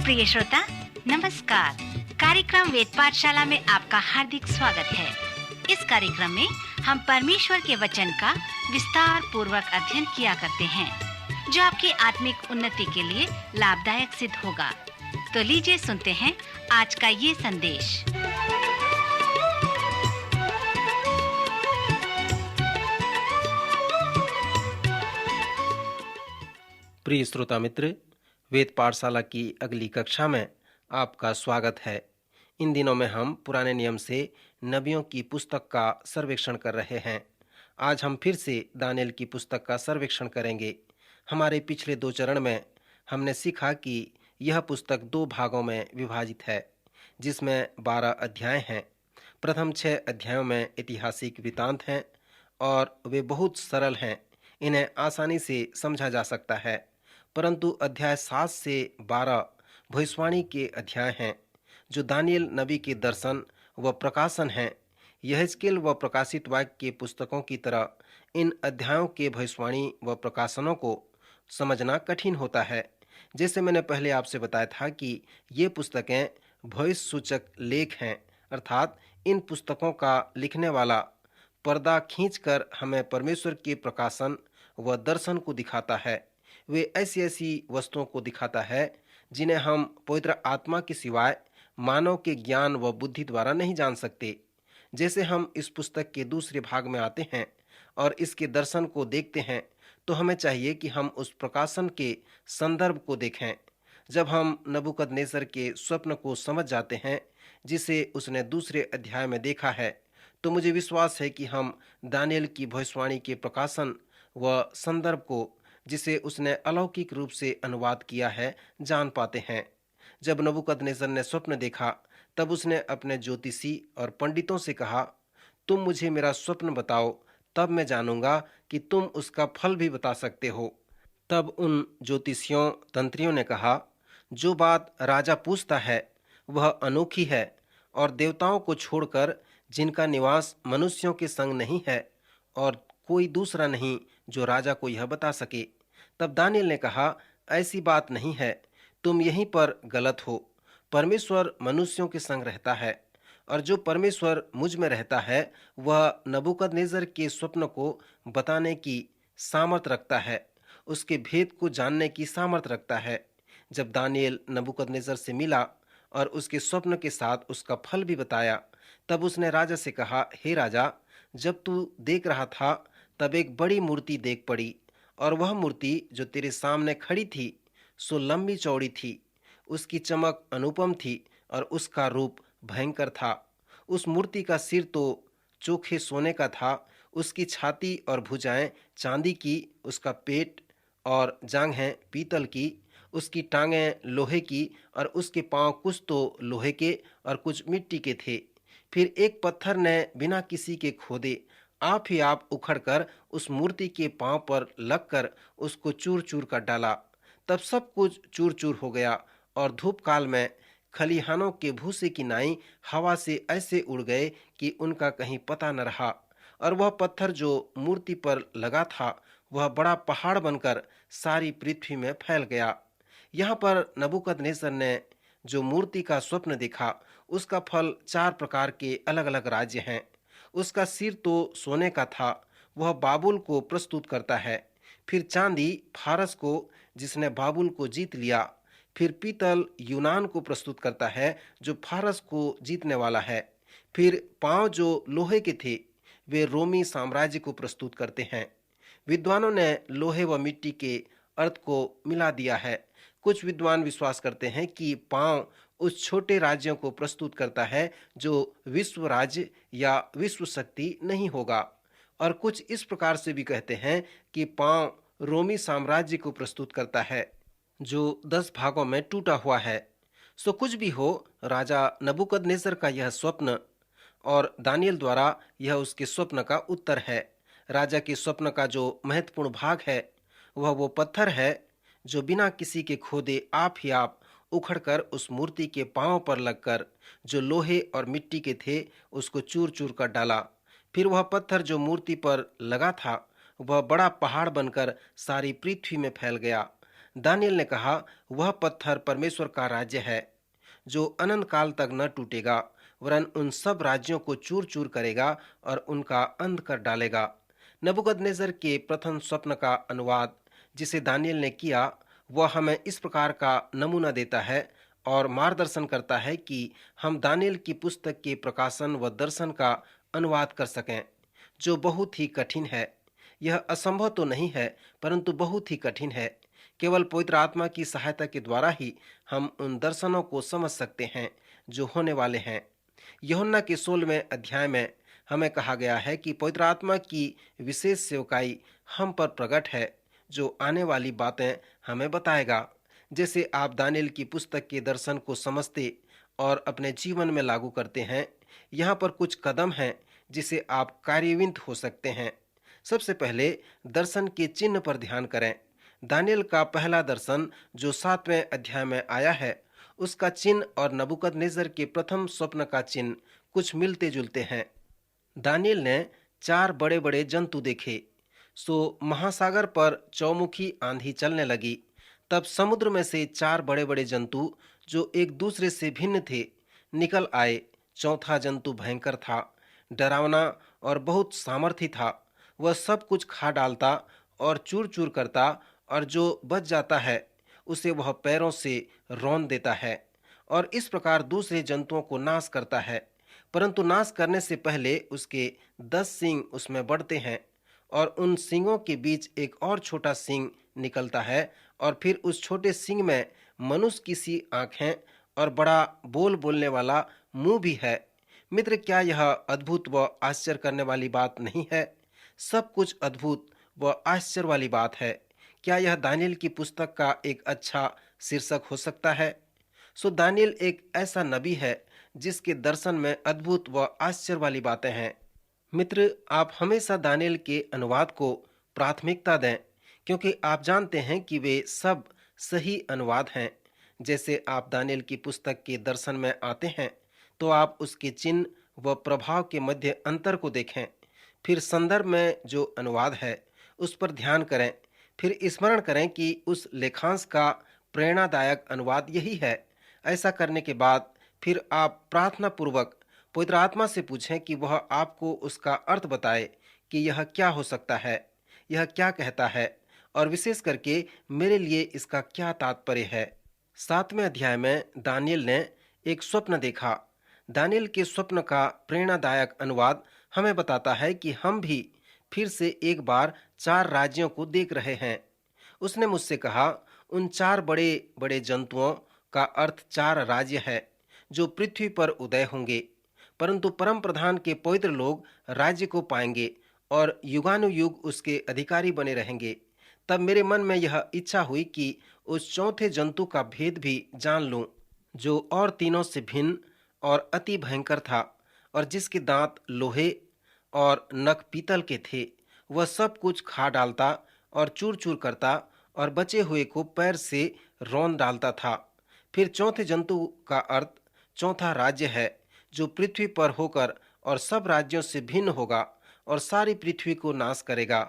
प्रिय श्रोता, नमस्कार। कार्यक्रम वेद पाठशाला में आपका हार्दिक स्वागत है। इस कार्यक्रम में हम परमेश्वर के वचन का विस्तार पूर्वक अध्ययन किया करते हैं, जो आपकी आत्मिक उन्नति के लिए लाभदायक सिद्ध होगा। तो लीजिए सुनते हैं आज का ये संदेश। प्रिय श्रोता मित्र, वेद पाठशाला की अगली कक्षा में आपका स्वागत है। इन दिनों में हम पुराने नियम से नबियों की पुस्तक का सर्वेक्षण कर रहे हैं। आज हम फिर से दानिएल की पुस्तक का सर्वेक्षण करेंगे। हमारे पिछले 2 चरण में हमने सीखा कि यह पुस्तक 2 भागों में विभाजित है, जिसमें 12 अध्याय हैं। प्रथम 6 अध्यायों में ऐतिहासिक वृत्तांत हैं और वे बहुत सरल हैं, इन्हें आसानी से समझा जा सकता है। परंतु अध्याय 7 से 12 भविष्यवाणी के अध्याय हैं, जो दानिएल नबी के दर्शन व प्रकाशन हैं। यहेजकेल व प्रकाशित वाक्य के पुस्तकों की तरह इन अध्यायों के भविष्यवाणी व प्रकाशनों को समझना कठिन होता है। जैसे मैंने पहले आपसे बताया था कि ये पुस्तकें भविष्य सूचक लेख हैं, अर्थात इन पुस्तकों का लिखने वाला पर्दा खींचकर हमें परमेश्वर के प्रकाशन व दर्शन को दिखाता है। वे ऐसी वस्तुओं को दिखाता है जिन्हें हम पवित्र आत्मा के सिवाय मानव के ज्ञान व बुद्धि द्वारा नहीं जान सकते। जैसे हम इस पुस्तक के दूसरे भाग में आते हैं और इसके दर्शन को देखते हैं, तो हमें चाहिए कि हम उस प्रकाशन के संदर्भ को देखें। जब हम नबूकदनेस्सर के स्वप्न को समझ जाते हैं, जिसे उसने दूसरे अध्याय में देखा है, तो मुझे विश्वास है कि हम दानिएल की भविष्यवाणी के प्रकाशन व संदर्भ को, जिसे उसने अलौकिक रूप से अनुवाद किया है, जान पाते हैं। जब नबूकदनेस्सर ने स्वप्न देखा, तब उसने अपने ज्योतिषी और पंडितों से कहा, तुम मुझे मेरा स्वप्न बताओ, तब मैं जानूंगा कि तुम उसका फल भी बता सकते हो। तब उन ज्योतिषियों तंत्रियों ने कहा, जो बात राजा पूछता है वह अनोखी है और देवताओं को छोड़कर, जिनका निवास मनुष्यों के संग नहीं है, और कोई दूसरा नहीं जो राजा को यह बता सके। तब दानिएल ने कहा, ऐसी बात नहीं है, तुम यहीं पर गलत हो। परमेश्वर मनुष्यों के संग रहता है, और जो परमेश्वर मुझ में रहता है, वह नबूकदनेस्सर के स्वप्न को बताने की सामर्थ रखता है, उसके भेद को जानने की सामर्थ रखता है। जब दानिएल नबूकदनेस्सर से मिला और उसके स्वप्न के साथ उसका फल भी बताया, तब उसने राजा से कहा, हे राजा, जब तू देख रहा था, तब एक बड़ी मूर्ति देख पड़ी, और वह मूर्ति जो तेरे सामने खड़ी थी, सो लंबी चौड़ी थी। उसकी चमक अनुपम थी और उसका रूप भयंकर था। उस मूर्ति का सिर तो चोखे सोने का था, उसकी छाती और भुजाएं चांदी की, उसका पेट और जांघें पीतल की, उसकी टांगें लोहे की, और उसके पांव कुछ तो लोहे के और कुछ मिट्टी के थे। फिर एक पत्थर ने बिना किसी के खोदे आप ही आप उखड़कर उस मूर्ति के पांव पर लगकर उसको चूर चूर कर डाला। तब सब कुछ चूर चूर हो गया, और धूप काल में खलिहानों के भूसे की नाई हवा से ऐसे उड़ गए कि उनका कहीं पता न रहा। और वह पत्थर जो मूर्ति पर लगा था, वह बड़ा पहाड़ बनकर सारी पृथ्वी में फैल गया। यहाँ पर नबूकदनेस्सर ने जो मूर्ति का स्वप्न देखा, उसका फल 4 प्रकार के अलग अलग राज्य हैं। उसका सिर तो सोने का था, वह बाबुल को प्रस्तुत करता है। फिर चांदी फारस को, जिसने बाबुल को जीत लिया। फिर पीतल यूनान को प्रस्तुत करता है, जो फारस को जीतने वाला है। फिर पांव जो लोहे के थे, वे रोमी साम्राज्य को प्रस्तुत करते हैं। विद्वानों ने लोहे व मिट्टी के अर्थ को मिला दिया है। कुछ विद्वान विश्वास करते हैं कि पांव उस छोटे राज्यों को प्रस्तुत करता है जो विश्व राज्य या विश्व शक्ति नहीं होगा, और कुछ इस प्रकार से भी कहते हैं कि पांव रोमी साम्राज्य को प्रस्तुत करता है, जो 10 भागों में टूटा हुआ है। सो कुछ भी हो, राजा नबूकदनेस्सर का यह स्वप्न और दानिएल द्वारा यह उसके स्वप्न का उत्तर है। राजा के स्वप्न का जो महत्वपूर्ण भाग है, वह वो पत्थर है जो बिना किसी के खोदे आप ही आप उखड़कर उस मूर्ति के पांव पर लगकर, जो लोहे और मिट्टी के थे, उसको चूर चूर कर डाला। फिर वह पत्थर जो मूर्ति पर लगा था, वह बड़ा पहाड़ बनकर सारी पृथ्वी में फैल गया। दानियल ने कहा, वह पत्थर परमेश्वर का राज्य है जो अनंत काल तक न टूटेगा, वरन उन सब राज्यों को चूर चूर करेगा और उनका अंत कर डालेगा। नबूकदनेस्सर के प्रथम स्वप्न का अनुवाद जिसे दानियल ने किया, वह हमें इस प्रकार का नमूना देता है और मार्गदर्शन करता है कि हम दानियल की पुस्तक के प्रकाशन व दर्शन का अनुवाद कर सकें, जो बहुत ही कठिन है। यह असंभव तो नहीं है, परंतु बहुत ही कठिन है। केवल पवित्र आत्मा की सहायता के द्वारा ही हम उन दर्शनों को समझ सकते हैं जो होने वाले हैं। यूहन्ना के 16वें अध्याय में हमें कहा गया है कि पवित्र आत्मा की विशेष सेवकाई हम पर प्रकट है, जो आने वाली बातें हमें बताएगा। जैसे आप दानियल की पुस्तक के दर्शन को समझते और अपने जीवन में लागू करते हैं, यहाँ पर कुछ कदम हैं जिसे आप कार्यान्वित हो सकते हैं। सबसे पहले दर्शन के चिन्ह पर ध्यान करें। दानियल का पहला दर्शन जो 7वें अध्याय में आया है, उसका चिन्ह और नबूकदनेस्सर के प्रथम स्वप्न का चिन्ह कुछ मिलते जुलते हैं। दानियल ने 4 बड़े बड़े जंतु देखे। सो महासागर पर चौमुखी आंधी चलने लगी। तब समुद्र में से 4 बड़े बड़े जंतु जो एक दूसरे से भिन्न थे निकल आए। चौथा जंतु भयंकर था, डरावना और बहुत सामर्थी था। वह सब कुछ खा डालता और चूर चूर करता, और जो बच जाता है उसे वह पैरों से रौंद देता है और इस प्रकार दूसरे जंतुओं को नाश करता है। परंतु नाश करने से पहले उसके 10 सींग उसमें बढ़ते हैं और उन सींगों के बीच एक और छोटा सींग निकलता है, और फिर उस छोटे सींग में मनुष्य की सी आंखें और बड़ा बोल बोलने वाला मुंह भी है। मित्र, क्या यह अद्भुत व आश्चर्य करने वाली बात नहीं है? सब कुछ अद्भुत व आश्चर्य वाली बात है। क्या यह दानियल की पुस्तक का एक अच्छा शीर्षक हो सकता है? दानियल एक ऐसा नबी है जिसके दर्शन में अद्भुत व आश्चर्य वाली बातें हैं। मित्र, आप हमेशा दानियल के अनुवाद को प्राथमिकता दें, क्योंकि आप जानते हैं कि वे सब सही अनुवाद हैं। जैसे आप दानियल की पुस्तक के दर्शन में आते हैं, तो आप उसके चिन्ह व प्रभाव के मध्य अंतर को देखें। फिर संदर्भ में जो अनुवाद है उस पर ध्यान करें। फिर स्मरण करें कि उस लेखांश का प्रेरणादायक अनुवाद यही है। ऐसा करने के बाद फिर आप प्रार्थना पूर्वक पवित्र आत्मा से पूछें कि वह आपको उसका अर्थ बताए कि यह क्या हो सकता है, यह क्या कहता है, और विशेष करके मेरे लिए इसका क्या तात्पर्य है। 7वें अध्याय में दानियल ने एक स्वप्न देखा। दानियल के स्वप्न का प्रेरणादायक अनुवाद हमें बताता है कि हम भी फिर से एक बार 4 राज्यों को देख रहे हैं। उसने मुझसे कहा, उन 4 बड़े बड़े जंतुओं का अर्थ 4 राज्य है जो पृथ्वी पर उदय होंगे, परंतु परम प्रधान के पवित्र लोग राज्य को पाएंगे और युगानुयुग उसके अधिकारी बने रहेंगे। तब मेरे मन में यह इच्छा हुई कि उस चौथे जंतु का भेद भी जान लूं, जो और तीनों से भिन्न और अति भयंकर था, और जिसके दांत लोहे और नख पीतल के थे। वह सब कुछ खा डालता और चूर चूर करता और बचे हुए को पैर से रौंद डालता था। फिर चौथे जंतु का अर्थ चौथा राज्य है जो पृथ्वी पर होकर और सब राज्यों से भिन्न होगा और सारी पृथ्वी को नाश करेगा।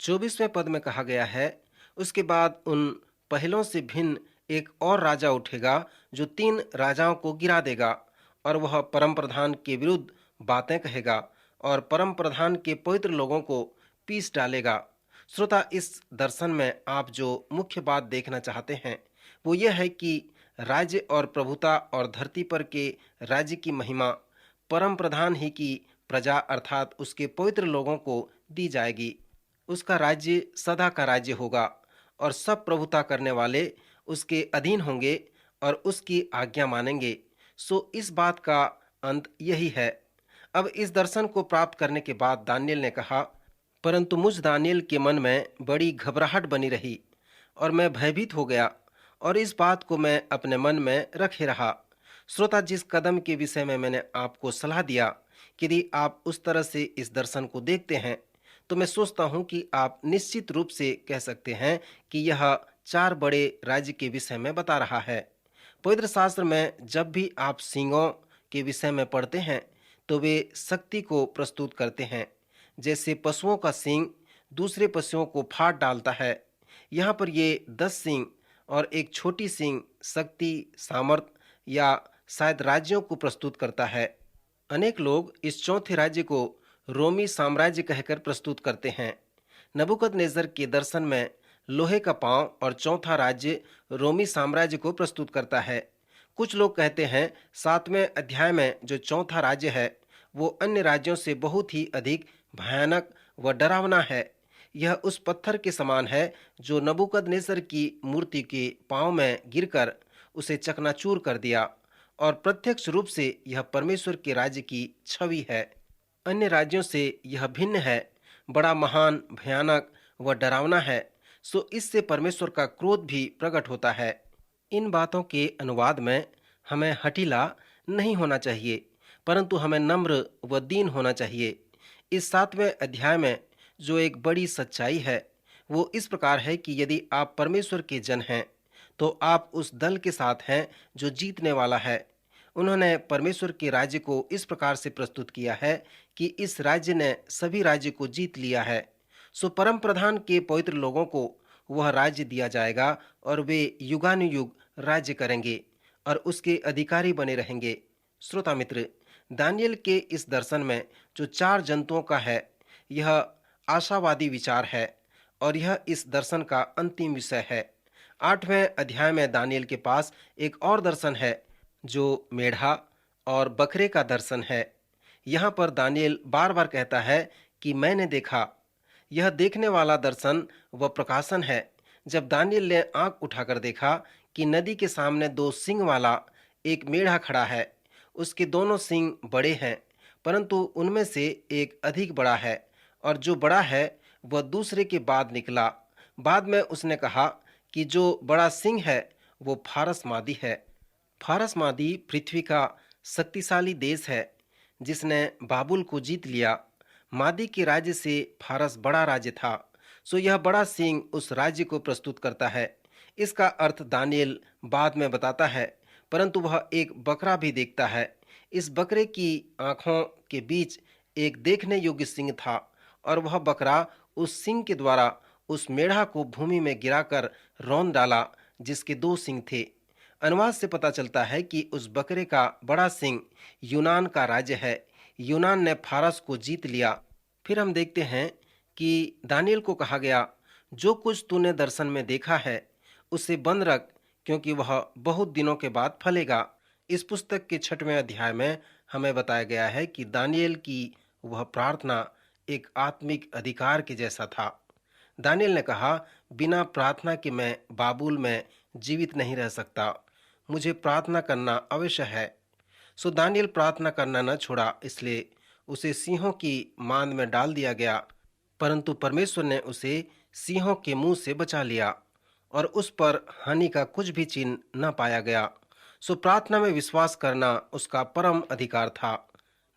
24वें पद में कहा गया है, उसके बाद उन पहलों से भिन्न एक और राजा उठेगा जो 3 राजाओं को गिरा देगा, और वह परम प्रधान के विरुद्ध बातें कहेगा और परम प्रधान के पवित्र लोगों को पीस डालेगा। श्रोता, इस दर्शन में आप जो मुख्य बात देखना चाहते हैं वो यह है कि राज्य और प्रभुता और धरती पर के राज्य की महिमा परम प्रधान ही की प्रजा अर्थात उसके पवित्र लोगों को दी जाएगी। उसका राज्य सदा का राज्य होगा और सब प्रभुता करने वाले उसके अधीन होंगे और उसकी आज्ञा मानेंगे। इस बात का अंत यही है। अब इस दर्शन को प्राप्त करने के बाद दानियल ने कहा, परंतु मुझ दानियल के मन में बड़ी घबराहट बनी रही और मैं भयभीत हो गया और इस बात को मैं अपने मन में रखे रहा। श्रोता, जिस कदम के विषय में मैंने आपको सलाह दिया कि यदि आप उस तरह से इस दर्शन को देखते हैं तो मैं सोचता हूं कि आप निश्चित रूप से कह सकते हैं कि यह 4 बड़े राज्य के विषय में बता रहा है। पवित्र शास्त्र में जब भी आप सींगों के विषय में पढ़ते हैं तो वे शक्ति को प्रस्तुत करते हैं। जैसे पशुओं का सींग दूसरे पशुओं को फाड़ डालता है, यहाँ पर ये 10 सींग और एक छोटी सींग शक्ति, सामर्थ्य या शायद राज्यों को प्रस्तुत करता है। अनेक लोग इस चौथे राज्य को रोमी साम्राज्य कहकर प्रस्तुत करते हैं। नबूकदनेस्सर के दर्शन में लोहे का पांव और चौथा राज्य रोमी साम्राज्य को प्रस्तुत करता है। कुछ लोग कहते हैं 7वें अध्याय में जो चौथा राज्य है वो अन्य राज्यों से बहुत ही अधिक भयानक व डरावना है। यह उस पत्थर के समान है जो नबूकदनेस्सर की मूर्ति के पांव में गिरकर उसे चकनाचूर कर दिया, और प्रत्यक्ष रूप से यह परमेश्वर के राज्य की छवि है। अन्य राज्यों से यह भिन्न है, बड़ा महान, भयानक व डरावना है। सो इससे परमेश्वर का क्रोध भी प्रकट होता है। इन बातों के अनुवाद में हमें हठीला नहीं होना चाहिए, परंतु हमें नम्र व दीन होना चाहिए। इस 7वें अध्याय में जो एक बड़ी सच्चाई है वो इस प्रकार है कि यदि आप परमेश्वर के जन हैं तो आप उस दल के साथ हैं जो जीतने वाला है। उन्होंने परमेश्वर के राज्य को इस प्रकार से प्रस्तुत किया है कि इस राज्य ने सभी राज्य को जीत लिया है। सो परम प्रधान के पवित्र लोगों को वह राज्य दिया जाएगा और वे युगानुयुग राज्य करेंगे और उसके अधिकारी बने रहेंगे। श्रोता मित्र, दानियल के इस दर्शन में जो 4 जंतुओं का है यह आशावादी विचार है और यह इस दर्शन का अंतिम विषय है। 8वें अध्याय में दानियल के पास एक और दर्शन है जो मेढ़ा और बकरे का दर्शन है। यहाँ पर दानियल बार बार कहता है कि मैंने देखा। यह देखने वाला दर्शन व प्रकाशन है। जब दानियल ने आंख उठाकर देखा कि नदी के सामने 2 सींग वाला एक मेढ़ा खड़ा है। उसके दोनों सींग बड़े हैं, परंतु उनमें से एक अधिक बड़ा है और जो बड़ा है वह दूसरे के बाद निकला। बाद में उसने कहा कि जो बड़ा सिंह है वो फारस मादी है। फारस मादी पृथ्वी का शक्तिशाली देश है जिसने बाबुल को जीत लिया। मादी के राज्य से फारस बड़ा राज्य था। सो यह बड़ा सिंह उस राज्य को प्रस्तुत करता है। इसका अर्थ दानियल बाद में बताता है, परंतु वह एक बकरा भी देखता है। इस बकरे की आंखों के बीच एक देखने योग्य सिंह था और वह बकरा उस सिंह के द्वारा उस मेढ़ा को भूमि में गिराकर रौंद डाला जिसके 2 सिंग थे। अनुवाद से पता चलता है कि उस बकरे का बड़ा सिंह यूनान का राज्य है। यूनान ने फारस को जीत लिया। फिर हम देखते हैं कि दानियल को कहा गया, जो कुछ तूने दर्शन में देखा है उसे बंद रख, क्योंकि वह बहुत दिनों के बाद फलेगा। इस पुस्तक के 6वें अध्याय में हमें बताया गया है कि दानियल की वह प्रार्थना एक आत्मिक अधिकार के जैसा था। दानियल ने कहा, बिना प्रार्थना के मैं बाबुल में जीवित नहीं रह सकता। मुझे प्रार्थना करना अवश्य है। सो दानियल प्रार्थना करना न छोड़ा, इसलिए उसे सिंहों की मांद में डाल दिया गया, परंतु परमेश्वर ने उसे सिंहों के मुंह से बचा लिया और उस पर हानि का कुछ भी चिन्ह न पाया गया। सो प्रार्थना में विश्वास करना उसका परम अधिकार था।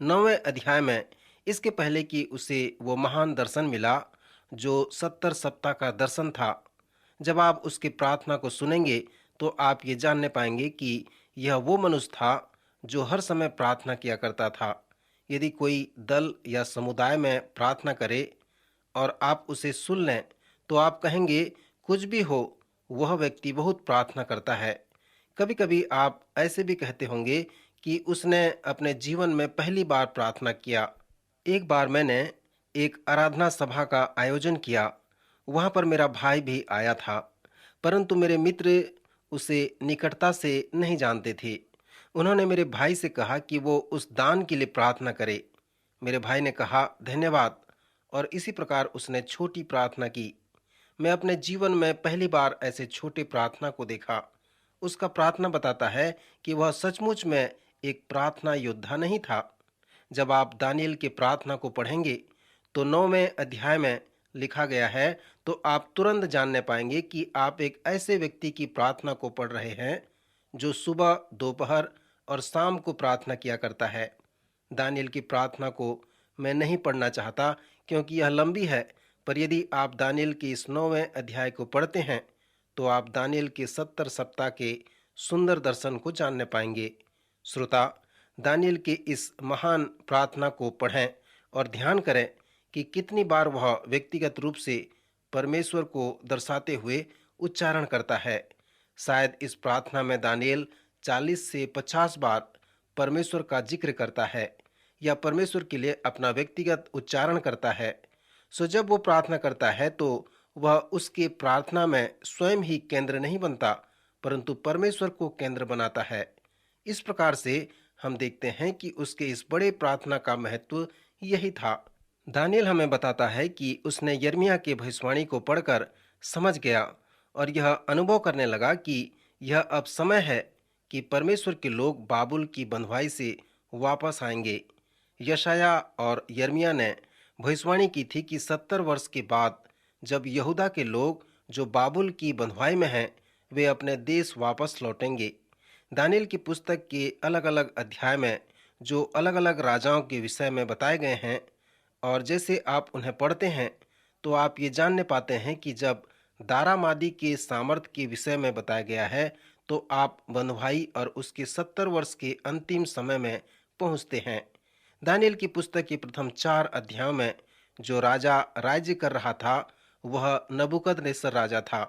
9वें अध्याय में इसके पहले कि उसे वो महान दर्शन मिला जो 70 सप्ताह का दर्शन था। जब आप उसकी प्रार्थना को सुनेंगे तो आप ये जानने पाएंगे कि यह वो मनुष्य था जो हर समय प्रार्थना किया करता था। यदि कोई दल या समुदाय में प्रार्थना करे और आप उसे सुन लें तो आप कहेंगे कुछ भी हो, वह व्यक्ति बहुत प्रार्थना करता है। कभी कभी आप ऐसे भी कहते होंगे कि उसने अपने जीवन में पहली बार प्रार्थना किया। एक बार मैंने एक आराधना सभा का आयोजन किया। वहां पर मेरा भाई भी आया था, परंतु मेरे मित्र उसे निकटता से नहीं जानते थे। उन्होंने मेरे भाई से कहा कि वो उस दान के लिए प्रार्थना करे। मेरे भाई ने कहा धन्यवाद, और इसी प्रकार उसने छोटी प्रार्थना की। मैं अपने जीवन में पहली बार ऐसे छोटे प्रार्थना को देखा। उसका प्रार्थना बताता है कि वह सचमुच में एक प्रार्थना योद्धा नहीं था। जब आप दानियल के प्रार्थना को पढ़ेंगे तो 9वें अध्याय में लिखा गया है, तो आप तुरंत जानने पाएंगे कि आप एक ऐसे व्यक्ति की प्रार्थना को पढ़ रहे हैं जो सुबह, दोपहर और शाम को प्रार्थना किया करता है। दानियल की प्रार्थना को मैं नहीं पढ़ना चाहता क्योंकि यह लंबी है, पर यदि आप दानियल के इस 9वें अध्याय को पढ़ते हैं तो आप दानियल के 70 सप्ताह के सुंदर दर्शन को जानने पाएंगे। श्रोता, दानियल के इस महान प्रार्थना को पढ़ें और ध्यान करें कि कितनी बार वह व्यक्तिगत रूप से परमेश्वर को दर्शाते हुए उच्चारण करता है। शायद इस प्रार्थना में दानियल 40 से 50 बार परमेश्वर का जिक्र करता है या परमेश्वर के लिए अपना व्यक्तिगत उच्चारण करता है। सो जब वो प्रार्थना करता है तो वह उसके प्रार्थना में स्वयं ही केंद्र नहीं बनता, परंतु परमेश्वर को केंद्र बनाता है। इस प्रकार से हम देखते हैं कि उसके इस बड़े प्रार्थना का महत्व यही था। दानियल हमें बताता है कि उसने यिर्मयाह के भविष्यवाणी को पढ़कर समझ गया और यह अनुभव करने लगा कि यह अब समय है कि परमेश्वर के लोग बाबुल की बंधुआई से वापस आएंगे। यशायाह और यिर्मयाह ने भविष्यवाणी की थी कि 70 वर्ष के बाद जब यहूदा के लोग जो बाबुल की बंधुआई में हैं, वे अपने देश वापस लौटेंगे। दानियल की पुस्तक के अलग अलग अध्याय में जो अलग अलग राजाओं के विषय में बताए गए हैं, और जैसे आप उन्हें पढ़ते हैं तो आप ये जानने पाते हैं कि जब दारा मादी के सामर्थ के विषय में बताया गया है तो आप बंधुआई और उसके 70 वर्ष के अंतिम समय में पहुंचते हैं। दानियल की पुस्तक के प्रथम 4 अध्यायों में जो राजा राज्य कर रहा था वह नबूकदनेस्सर राजा था,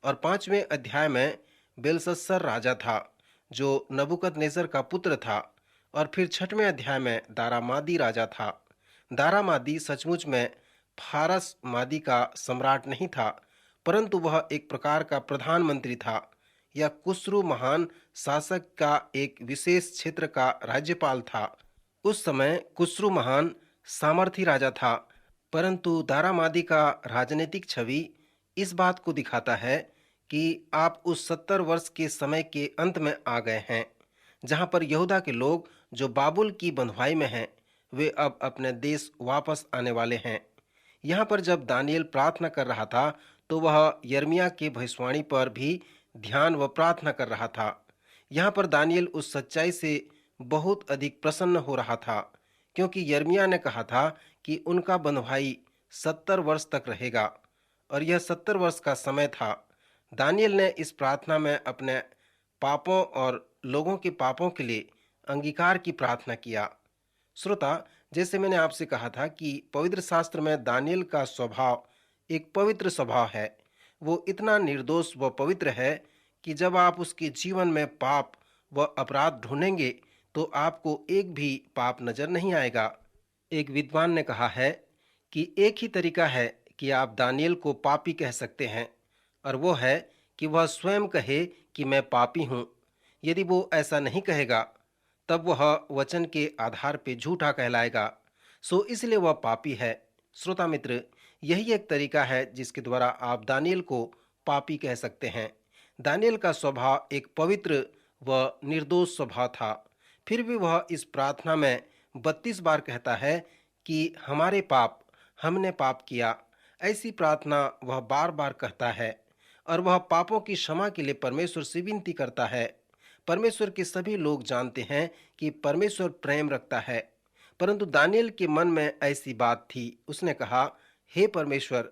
और 5वें अध्याय में बेलशस्सर राजा था जो नबूकदनेस्सर का पुत्र था, और फिर 6वें अध्याय में दारामादी राजा था। दारामादी सचमुच में फारस मादी का सम्राट नहीं था, परंतु वह एक प्रकार का प्रधानमंत्री था या कुस्रू महान शासक का एक विशेष क्षेत्र का राज्यपाल था। उस समय कुस्रू महान सामर्थी राजा था, परंतु दारामादी का राजनीतिक छवि इस बात को दिखाता है कि आप उस 70 वर्ष के समय के अंत में आ गए हैं, जहां पर यहूदा के लोग जो बाबुल की बंधुआई में हैं, वे अब अपने देश वापस आने वाले हैं। यहाँ पर जब दानियल प्रार्थना कर रहा था तो वह यिर्मयाह के भविष्यवाणी पर भी ध्यान व प्रार्थना कर रहा था। यहाँ पर दानियल उस सच्चाई से बहुत अधिक प्रसन्न हो रहा था, क्योंकि यिर्मयाह ने कहा था कि उनका बंधुआई 70 वर्ष तक रहेगा, और यह 70 वर्ष का समय था। दानियल ने इस प्रार्थना में अपने पापों और लोगों के पापों के लिए अंगीकार की प्रार्थना किया। श्रोता, जैसे मैंने आपसे कहा था कि पवित्र शास्त्र में दानियल का स्वभाव एक पवित्र स्वभाव है। वो इतना निर्दोष व पवित्र है कि जब आप उसके जीवन में पाप व अपराध ढूंढेंगे तो आपको एक भी पाप नजर नहीं आएगा। एक विद्वान ने कहा है कि एक ही तरीका है कि आप दानियल को पापी कह सकते हैं, और वो है कि वह स्वयं कहे कि मैं पापी हूँ। यदि वो ऐसा नहीं कहेगा तब वह वचन के आधार पे झूठा कहलाएगा, सो इसलिए वह पापी है। श्रोता मित्र, यही एक तरीका है जिसके द्वारा आप दानियल को पापी कह सकते हैं। दानियल का स्वभाव एक पवित्र व निर्दोष स्वभाव था, फिर भी वह इस प्रार्थना में 32 बार कहता है कि हमारे पाप, हमने पाप किया। ऐसी प्रार्थना वह बार बार कहता है, और वह पापों की क्षमा के लिए परमेश्वर से विनती करता है। परमेश्वर के सभी लोग जानते हैं कि परमेश्वर प्रेम रखता है, परंतु दानियल के मन में ऐसी बात थी। उसने कहा, हे परमेश्वर,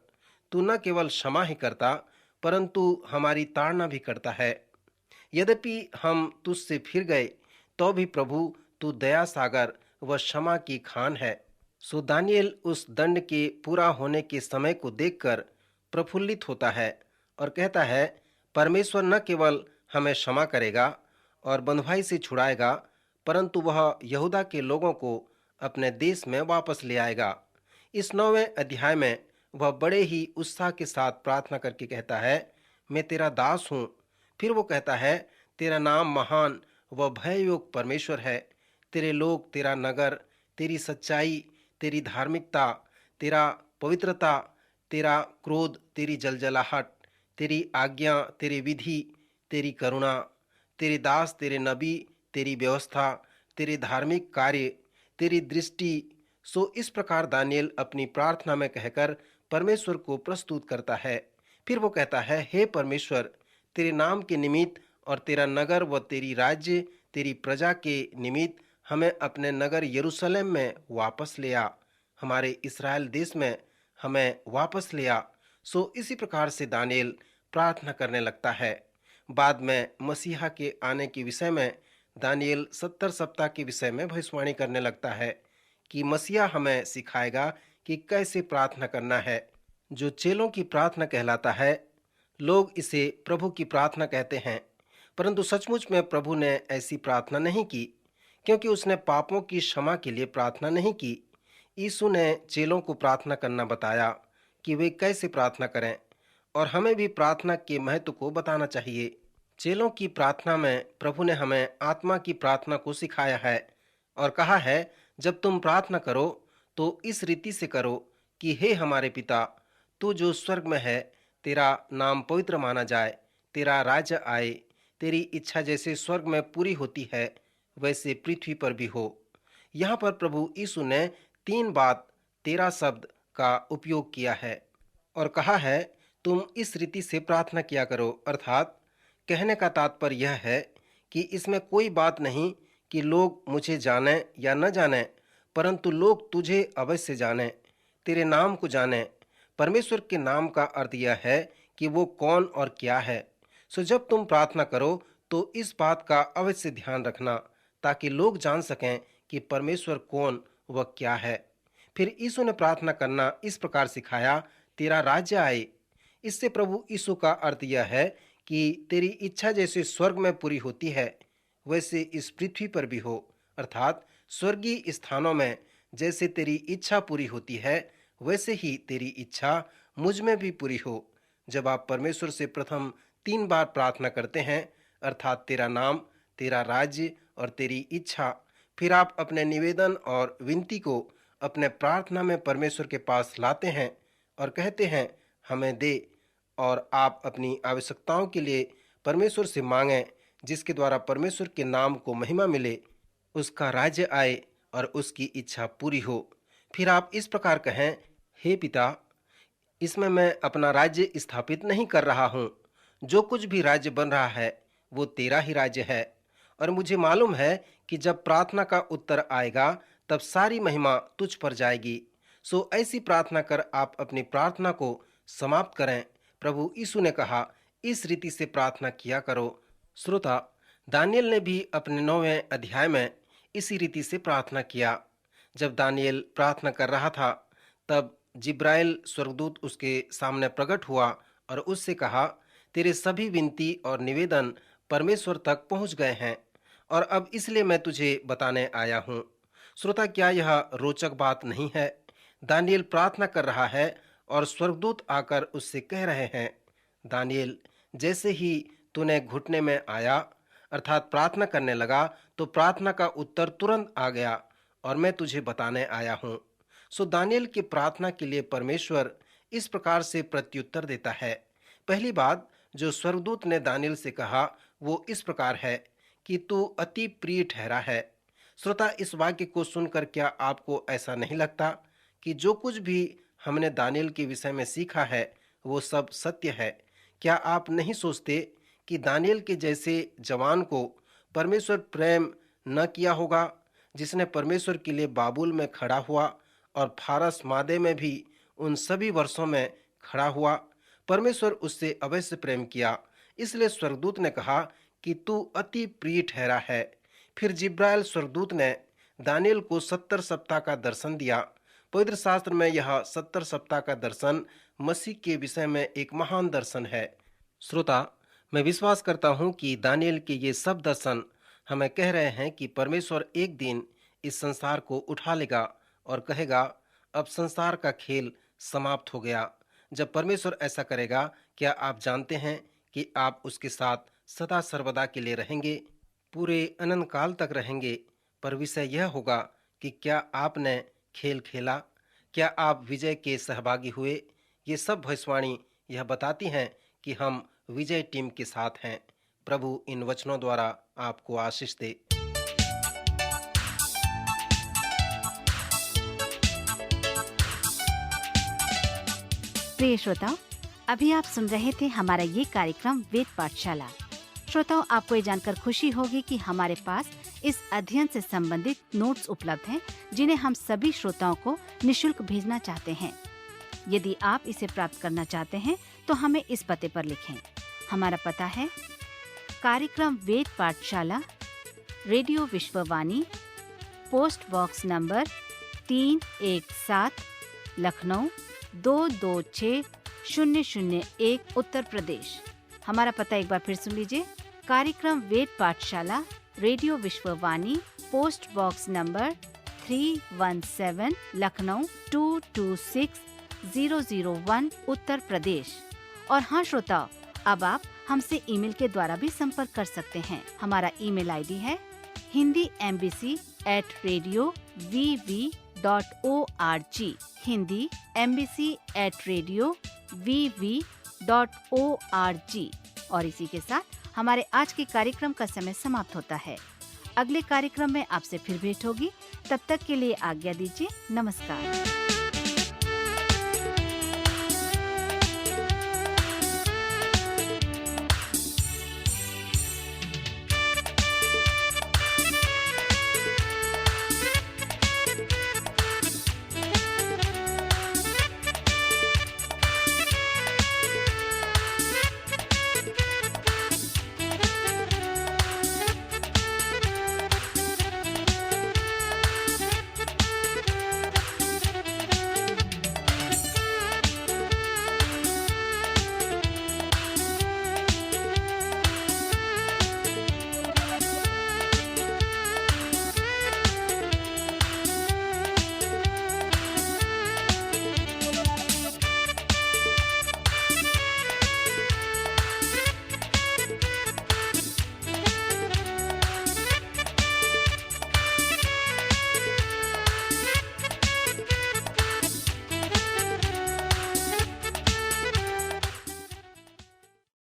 तू न केवल क्षमा ही करता परंतु हमारी ताड़ना भी करता है। यद्यपि हम तुझसे फिर गए तो भी प्रभु, तू दया सागर व क्षमा की खान है। सो दानियल उस दंड के पूरा होने के समय को देखकर प्रफुल्लित होता है और कहता है, परमेश्वर न केवल हमें क्षमा करेगा और बंधुआई से छुड़ाएगा, परंतु वह यहूदा के लोगों को अपने देश में वापस ले आएगा। इस 9वें अध्याय में वह बड़े ही उत्साह के साथ प्रार्थना करके कहता है, मैं तेरा दास हूँ। फिर वो कहता है, तेरा नाम महान व भययोग परमेश्वर है। तेरे लोग, तेरा नगर, तेरी सच्चाई, तेरी धार्मिकता, तेरा पवित्रता, तेरा क्रोध, तेरी जलजलाहट, तेरी आज्ञा, तेरी विधि, तेरी करुणा, तेरे दास, तेरे नबी, तेरी व्यवस्था, तेरे धार्मिक कार्य, तेरी दृष्टि। सो इस प्रकार दानियल अपनी प्रार्थना में कहकर परमेश्वर को प्रस्तुत करता है। फिर वो कहता है, हे परमेश्वर, तेरे नाम के निमित्त और तेरा नगर व तेरी राज्य, तेरी प्रजा के निमित्त हमें अपने नगर यरूशलेम में वापस ले आ, हमारे इस्राएल देश में हमें वापस ले आ। सो इसी प्रकार से दानियल प्रार्थना करने लगता है। बाद में मसीहा के आने के विषय में दानियल 70 सप्ताह के विषय में भविष्यवाणी करने लगता है कि मसीहा हमें सिखाएगा कि कैसे प्रार्थना करना है। जो चेलों की प्रार्थना कहलाता है, लोग इसे प्रभु की प्रार्थना कहते हैं, परंतु सचमुच में प्रभु ने ऐसी प्रार्थना नहीं की, क्योंकि उसने पापों की क्षमा के लिए प्रार्थना नहीं की। यीशु ने चेलों को प्रार्थना करना बताया कि वे कैसे प्रार्थना करें, और हमें भी प्रार्थना के महत्व को बताना चाहिए। चेलों की प्रार्थना में प्रभु ने हमें आत्मा की प्रार्थना को सिखाया है और कहा है, जब तुम प्रार्थना करो तो इस रीति से करो कि हे हमारे पिता, तू जो स्वर्ग में है, तेरा नाम पवित्र माना जाए, तेरा राज्य आए, तेरी इच्छा जैसे स्वर्ग में पूरी होती है वैसे पृथ्वी पर भी हो। यहाँ पर प्रभु यीशु ने 3 बार तेरा शब्द का उपयोग किया है और कहा है, तुम इस रीति से प्रार्थना किया करो। अर्थात कहने का तात्पर्य यह है कि इसमें कोई बात नहीं कि लोग मुझे जाने या न जाने, परंतु लोग तुझे अवश्य जाने, तेरे नाम को जाने। परमेश्वर के नाम का अर्थ यह है कि वो कौन और क्या है। सो जब तुम प्रार्थना करो तो इस बात का अवश्य ध्यान रखना, ताकि लोग जान सकें कि परमेश्वर कौन व क्या है। फिर यीशु ने प्रार्थना करना इस प्रकार सिखाया, तेरा राज्य आए। इससे प्रभु यीशु का अर्थ यह है कि तेरी इच्छा जैसे स्वर्ग में पूरी होती है वैसे इस पृथ्वी पर भी हो। अर्थात स्वर्गीय स्थानों में जैसे तेरी इच्छा पूरी होती है वैसे ही तेरी इच्छा मुझ में भी पूरी हो। जब आप परमेश्वर से प्रथम 3 बार प्रार्थना करते हैं, अर्थात तेरा नाम, तेरा राज्य और तेरी इच्छा, फिर आप अपने निवेदन और विनती को अपने प्रार्थना में परमेश्वर के पास लाते हैं और कहते हैं, हमें दे, और आप अपनी आवश्यकताओं के लिए परमेश्वर से मांगें, जिसके द्वारा परमेश्वर के नाम को महिमा मिले, उसका राज्य आए और उसकी इच्छा पूरी हो। फिर आप इस प्रकार कहें, हे पिता, इसमें मैं अपना राज्य स्थापित नहीं कर रहा हूँ। जो कुछ भी राज्य बन रहा है वो तेरा ही राज्य है, और मुझे मालूम है कि जब प्रार्थना का उत्तर आएगा तब सारी महिमा तुझ पर जाएगी। सो ऐसी प्रार्थना कर आप अपनी प्रार्थना को समाप्त करें। प्रभु यीशु ने कहा, इस रीति से प्रार्थना किया करो। श्रोता, दानियल ने भी अपने 9वें अध्याय में इसी रीति से प्रार्थना किया। जब दानियल प्रार्थना कर रहा था तब जिब्राइल स्वर्गदूत उसके सामने प्रकट हुआ और उससे कहा, तेरे सभी विनती और निवेदन परमेश्वर तक पहुंच गए हैं, और अब इसलिए मैं तुझे बताने आया हूँ। श्रोता, क्या यह रोचक बात नहीं है? दानियल प्रार्थना कर रहा है और स्वर्गदूत आकर उससे कह रहे हैं, दानियल, जैसे ही तूने घुटने में आया, अर्थात प्रार्थना करने लगा, तो प्रार्थना का उत्तर तुरंत आ गया और मैं तुझे बताने आया हूँ। सो दानियल की प्रार्थना के लिए परमेश्वर इस प्रकार से प्रत्युत्तर देता है। पहली बात जो स्वर्गदूत ने दानियल से कहा वो इस प्रकार है कि तू अति प्रिय ठहरा है। श्रोता, इस वाक्य को सुनकर क्या आपको ऐसा नहीं लगता कि जो कुछ भी हमने दानियल के विषय में सीखा है वो सब सत्य है? क्या आप नहीं सोचते कि दानियल के जैसे जवान को परमेश्वर प्रेम न किया होगा, जिसने परमेश्वर के लिए बाबुल में खड़ा हुआ और फारस मादे में भी उन सभी वर्षों में खड़ा हुआ? परमेश्वर उससे अवश्य प्रेम किया। इसलिए स्वर्गदूत ने कहा कि तू अति प्रिय ठहरा है। फिर जिब्राइल स्वर्गदूत ने दानियल को 70 सप्ताह का दर्शन दिया। पवित्र शास्त्र में यह 70 सप्ताह का दर्शन मसीह के विषय में एक महान दर्शन है। श्रोता, मैं विश्वास करता हूँ कि दानियल के ये सब दर्शन हमें कह रहे हैं कि परमेश्वर एक दिन इस संसार को उठा लेगा और कहेगा, अब संसार का खेल समाप्त हो गया। जब परमेश्वर ऐसा करेगा, क्या आप जानते हैं कि आप उसके साथ सदा सर्वदा के लिए रहेंगे, पूरे अनंत काल तक रहेंगे। पर विषय यह होगा कि क्या आपने खेल खेला, क्या आप विजय के सहभागी हुए? ये सब भविष्यवाणी यह बताती हैं कि हम विजय टीम के साथ हैं। प्रभु इन वचनों द्वारा आपको आशीष दे। प्रिय श्रोताओ, अभी आप सुन रहे थे हमारा ये कार्यक्रम वेद पाठशाला। श्रोताओ, आपको ये जानकर खुशी होगी कि हमारे पास इस अध्ययन से संबंधित नोट्स उपलब्ध हैं, जिन्हें हम सभी श्रोताओं को निशुल्क भेजना चाहते हैं। यदि आप इसे प्राप्त करना चाहते हैं तो हमें इस पते पर लिखें। हमारा पता है कार्यक्रम Ved Pathshala, radio Vishwavani, post box number 317, Lucknow 226 001 Uttar Pradesh. हमारा पता एक बार फिर सुन लीजिए। कार्यक्रम Ved Pathshala, radio Vishwavani, post box number 317, Lucknow 226001 Uttar Pradesh. और हाँ श्रोताओ, अब आप हमसे ईमेल के द्वारा भी संपर्क कर सकते हैं। हमारा ईमेल आईडी है hindiembassy@radiovv.org, hindiembassy@radiovv.org। और इसी के साथ हमारे आज के कार्यक्रम का समय समाप्त होता है। अगले कार्यक्रम में आपसे फिर भेंट होगी। तब तक के लिए आज्ञा दीजिए। नमस्कार।